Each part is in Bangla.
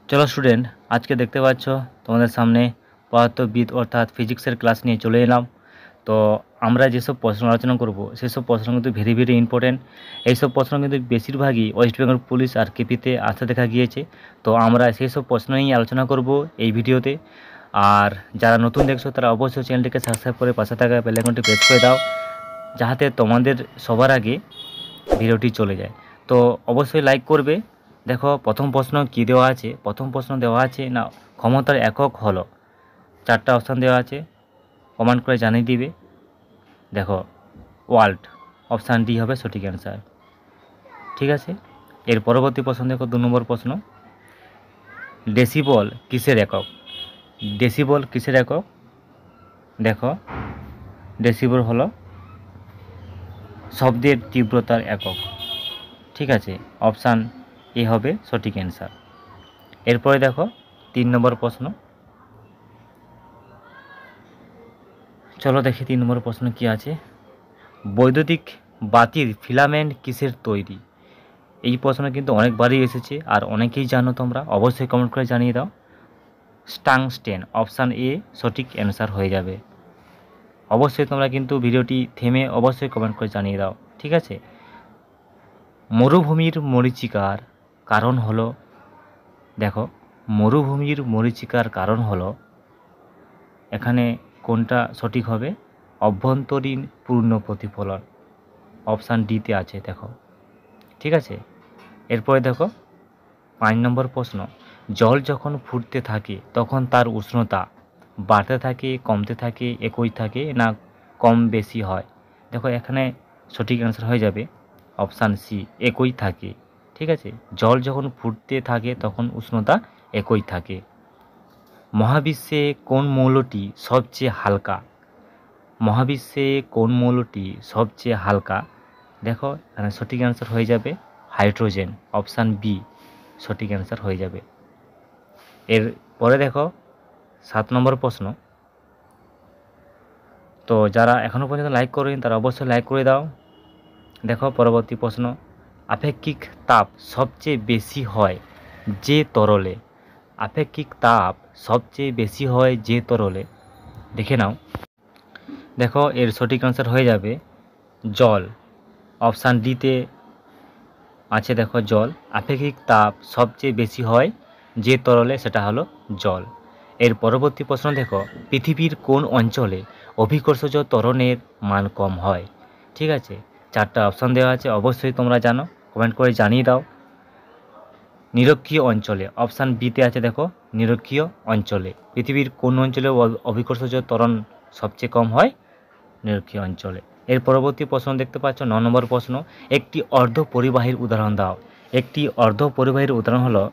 চলো স্টুডেন্ট, আজকে দেখতে পাচ্ছ তোমাদের সামনে পদার্থবিদ অর্থাৎ ফিজিক্সের ক্লাস নিয়ে চলে এলাম। তো আমরা যেসব প্রশ্ন আলোচনা করব সেসব প্রশ্ন কিন্তু ভেরি ভেরি ইম্পর্টেন্ট। এইসব প্রশ্ন কিন্তু বেশিরভাগই ওয়েস্ট বেঙ্গল পুলিশ আর কেপিতে আসতে দেখা গিয়েছে। তো আমরা সেই সব প্রশ্ন নিয়ে আলোচনা করব এই ভিডিওতে। আর যারা নতুন দেখছো তারা অবশ্যই চ্যানেলটিকে সাবস্ক্রাইব করে পাশে থাকা বেল আইকনটি প্রেস করে দাও, যাতে তোমাদের সবার আগে ভিডিওটি চলে যায়। তো অবশ্যই লাইক করবে। দেখো প্রথম প্রশ্ন কি দেওয়া আছে। প্রথম প্রশ্ন দেওয়া আছে না, ক্ষমতার একক হলো। চারটা অপশান দেওয়া আছে, কমেন্ট করে জানিয়ে দিবে। দেখো ওয়াল্ট, অপশান ডি হবে সঠিক অ্যান্সার। ঠিক আছে, এর পরবর্তী প্রশ্ন দেখো 2 নম্বর প্রশ্ন। ডেসিবল কিসের একক? ডেসিবল কিসের একক? দেখো ডেসিবল হলো শব্দের তীব্রতার একক। ঠিক আছে, অপশান এ হবে সঠিক অ্যান্সার। এরপরে দেখো 3 নম্বর প্রশ্ন। চলো দেখি 3 নম্বর প্রশ্ন কি আছে। বৈদ্যুতিক বাতির ফিলামেন্ট কিসের তৈরি? এই প্রশ্ন কিন্তু অনেকবারই এসেছে আর অনেকেই জানো তোমরা, অবশ্যই কমেন্ট করে জানিয়ে দাও। টাংস্টেন, অপশান এ সঠিক অ্যান্সার হয়ে যাবে। অবশ্যই তোমরা কিন্তু ভিডিওটি থেমে অবশ্যই কমেন্ট করে জানিয়ে দাও। ঠিক আছে, মরুভূমির মরীচিকার কারণ হলো, দেখো মরুভূমির মরীচিকার কারণ হলো, এখানে কোনটা সঠিক হবে? অভ্যন্তরীণ পূর্ণ প্রতিফলন, অপশান ডিতে আছে। দেখো ঠিক আছে, এরপরে দেখো 5 নম্বর প্রশ্ন। জল যখন ফুটতে থাকে তখন তার উষ্ণতা বাড়তে থাকে, কমতে থাকে, একই থাকে, না কম বেশি হয়? দেখো এখানে সঠিক অ্যান্সার হয়ে যাবে অপশান সি, একই থাকে। ঠিক আছে, জল যখন ফুটতে থাকে তখন উষ্ণতা একই থাকে। মহাবিশ্বে কোন মৌলটি সবচেয়ে হালকা? মহাবিশ্বে কোন মৌলটি সবচেয়ে হালকা? দেখো এখানে সঠিক অ্যান্সার হয়ে যাবে হাইড্রোজেন, অপশান বি সঠিক অ্যান্সার হয়ে যাবে। এর পরে দেখো 7 নম্বর প্রশ্ন। তো যারা এখনও পর্যন্ত লাইক করেনি তারা অবশ্যই লাইক করে দাও। দেখো পরবর্তী প্রশ্ন। আপেক্ষিক তাপ সবচেয়ে বেশি হয় যে তরলে? আপেক্ষিক তাপ সবচেয়ে বেশি হয় যে তরলে? দেখে নাও। দেখো এর সঠিক অ্যান্সার হয়ে যাবে জল, অপশান ডিতে আছে। দেখো জল, আপেক্ষিক তাপ সবচেয়ে বেশি হয় যে তরলে, সেটা হলো জল। এর পরবর্তী প্রশ্ন দেখো, পৃথিবীর কোন অঞ্চলে অভিকর্ষজ ত্বরণের মান কম হয়? ঠিক আছে, 4টা অপশান দেওয়া আছে, অবশ্যই তোমরা জানো, কমেন্ট করে জানিয়ে দাও। নিরক্ষীয় অঞ্চলে, অপশান বিতে আছে। দেখো নিরক্ষীয় অঞ্চলে, পৃথিবীর কোন অঞ্চলে অভিকর্ষজ ত্বরণ সবচেয়ে কম হয়? নিরক্ষীয় অঞ্চলে। এর পরবর্তী প্রশ্ন দেখতে পাচ্ছ 9 নম্বর প্রশ্ন। একটি অর্ধ পরিবাহীর উদাহরণ দাও। একটি অর্ধ পরিবাহীর উদাহরণ হলো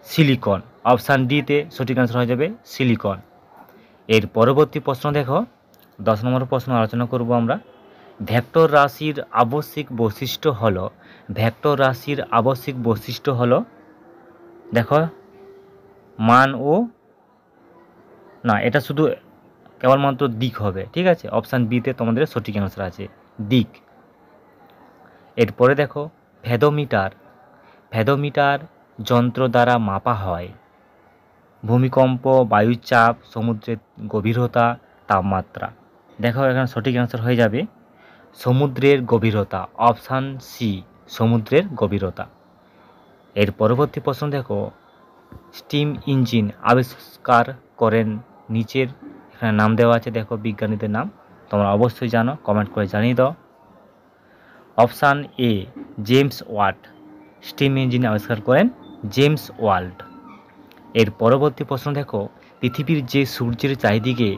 সিলিকন, অপশান ডিতে সঠিক অ্যান্সার হয়ে যাবে সিলিকন। এর পরবর্তী প্রশ্ন দেখো 10 নম্বর প্রশ্ন আলোচনা করব আমরা। ভেক্টর রাশির আবশ্যিক বৈশিষ্ট্য হলো, ভেক্টর রাশির আবশ্যিক বৈশিষ্ট্য হলো, দেখো মান ও, না এটা শুধু কেবলমাত্র দিক হবে। ঠিক আছে, অপশান বিতে তোমাদের সঠিক অ্যান্সার আছে দিক। এরপরে দেখো ভেদোমিটার, ভেদোমিটার যন্ত্র দ্বারা মাপা হয় ভূমিকম্প, বায়ুচাপ, সমুদ্রের গভীরতা, তাপমাত্রা। দেখো এখানে সঠিক অ্যান্সার হয়ে যাবে সমুদ্রের গভীরতা, অপশান সি সমুদ্রের গভীরতা। এর পরবর্তী প্রশ্ন দেখো, স্টিম ইঞ্জিন আবিষ্কার করেন নিচের, এখানে নাম দেওয়া আছে। দেখো বিজ্ঞানীদের নাম তোমরা অবশ্যই জানো, কমেন্ট করে জানিয়ে দাও। Option A James Watt, steam engine আবিষ্কার করেন জেমস ওয়াট। এর পরবর্তী প্রশ্ন দেখো, পৃথিবীর যে সূর্যের চারিদিকে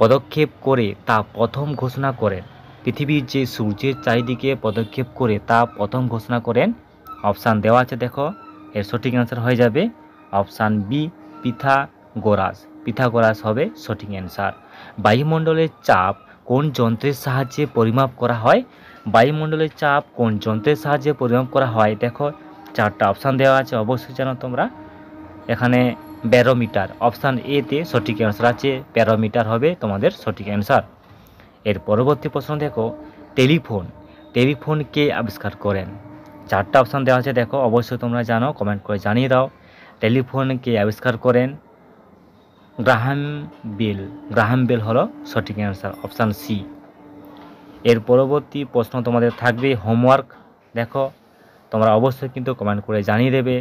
পদক্ষেপ করে তা প্রথম ঘোষণা করেন? পৃথিবীর যে সূর্যের চারিদিকে পদক্ষেপ করে তা প্রথম ঘোষণা করেন? অপশান দেওয়া আছে। দেখো এর সঠিক অ্যান্সার হয়ে যাবে অপশান বি পিথাগোরাস, পিথাগোরাস হবে সঠিক অ্যান্সার। বায়ুমণ্ডলের চাপ কোন যন্ত্রের সাহায্যে পরিমাপ করা হয়? বায়ুমণ্ডলের চাপ কোন যন্ত্রের সাহায্যে পরিমাপ করা হয়? দেখো 4টা অপশান দেওয়া আছে, অবশ্যই জানো তোমরা। এখানে ব্যারোমিটার, অপশান এতে সঠিক অ্যান্সার আছে, ব্যারোমিটার হবে তোমাদের সঠিক অ্যান্সার। এর পরবর্তী প্রশ্ন দেখো, টেলিফোন, টেলিফোন কে আবিষ্কার করেন? 4টা অপশান দেওয়া আছে, দেখো অবশ্যই তোমরা জানো, কমেন্ট করে জানিয়ে দাও। টেলিফোন কে আবিষ্কার করেন? গ্রাহাম বেল হলো সঠিক অ্যান্সার, অপশান সি। এর পরবর্তী প্রশ্ন তোমাদের থাকবে হোমওয়ার্ক, দেখো তোমরা অবশ্যই কিন্তু কমেন্ট করে জানিয়ে দেবে।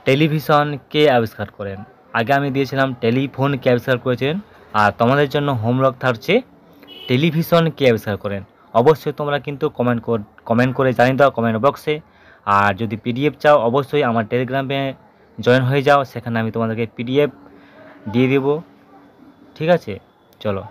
টেলিভিশন কে আবিষ্কার করেন? আগে আমি দিয়েছিলাম টেলিফোন কে আবিষ্কার করেছেন, আর তোমাদের জন্য হোমওয়ার্ক থাকছে টেলিভিশন কে আবিষ্কার করেন। অবশ্যই তোমরা কিন্তু কমেন্ট করে জানিয়ে দাও কমেন্ট বক্সে। আর যদি পিডিএফ চাও অবশ্যই আমার টেলিগ্রামে জয়েন হয়ে যাও, সেখানে আমি তোমাদেরকে পিডিএফ দিয়ে দেবো। ঠিক আছে, চলো।